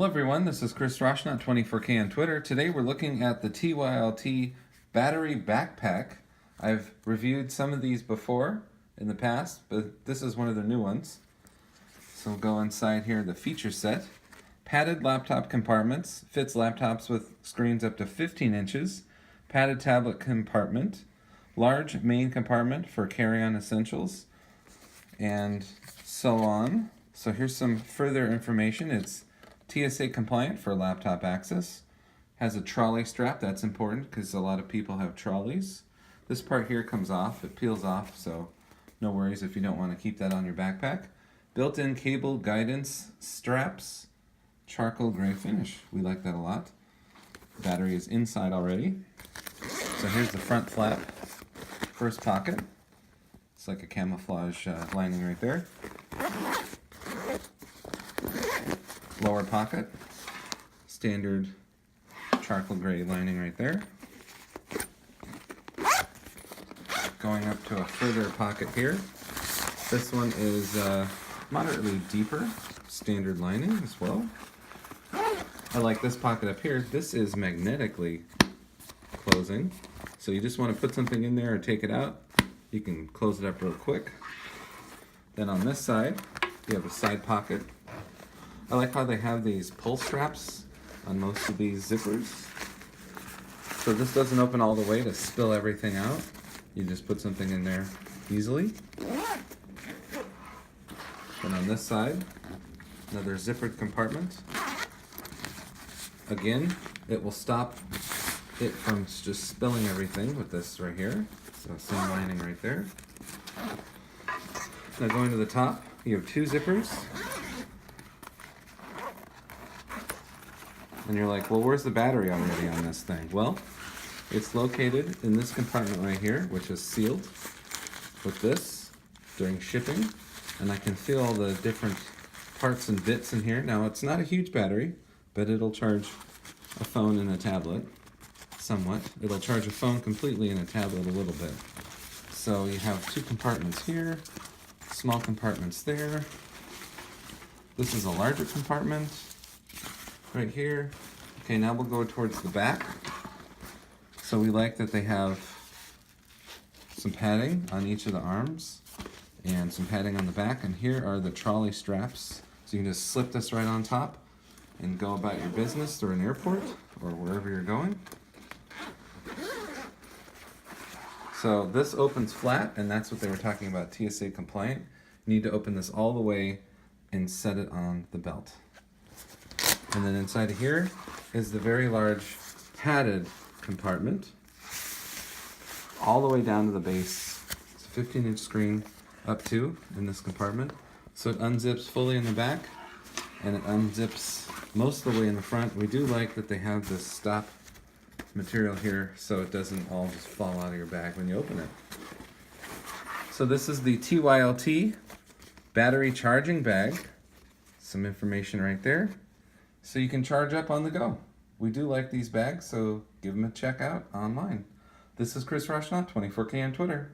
Hello everyone, this is Chris Roshna, 24K on Twitter. Today we're looking at the TYLT battery backpack. I've reviewed some of these before in the past, but this is one of the new ones. So we'll go inside here, the feature set. Padded laptop compartments, fits laptops with screens up to 15 inches. Padded tablet compartment. Large main compartment for carry-on essentials. And so on. So here's some further information. It's Tsa Compliant for laptop access. Has a trolley strap, that's important because a lot of people have trolleys. This part here comes off, it peels off, so no worries if you don't want to keep that on your backpack. Built-in cable guidance straps, charcoal gray finish. We like that a lot. Battery is inside already. So here's the front flap, first pocket. It's like a camouflage lining right there. Lower pocket, standard charcoal gray lining right there. Going up to a further pocket here. This one is moderately deeper, standard lining as well. I like this pocket up here. This is magnetically closing. So you just want to put something in there or take it out. You can close it up real quick. Then on this side, you have a side pocket. I like how they have these pull straps on most of these zippers. So this doesn't open all the way to spill everything out. You just put something in there easily. And on this side, another zippered compartment. Again, it will stop it from just spilling everything with this right here. So same lining right there. Now going to the top, you have two zippers. And you're like, well, where's the battery already on this thing? Well, it's located in this compartment right here, which is sealed with this during shipping. And I can feel all the different parts and bits in here. Now, it's not a huge battery, but it'll charge a phone and a tablet somewhat. It'll charge a phone completely and a tablet a little bit. So you have two compartments here, small compartments there. This is a larger compartment. Right here. Okay, now we'll go towards the back. So we like that they have some padding on each of the arms and some padding on the back. And here are the trolley straps. So you can just slip this right on top and go about your business through an airport or wherever you're going. So this opens flat, and that's what they were talking about, Tsa Compliant. You need to open this all the way and set it on the belt. And then inside of here is the very large padded compartment, all the way down to the base. It's a 15-inch screen up to in this compartment. So it unzips fully in the back, and it unzips most of the way in the front. We do like that they have this stop material here so it doesn't all just fall out of your bag when you open it. So this is the TYLT battery charging bag. Some information right there. So you can charge up on the go. We do like these bags, so give them a check out online. This is Chris Roshna, 24K on Twitter.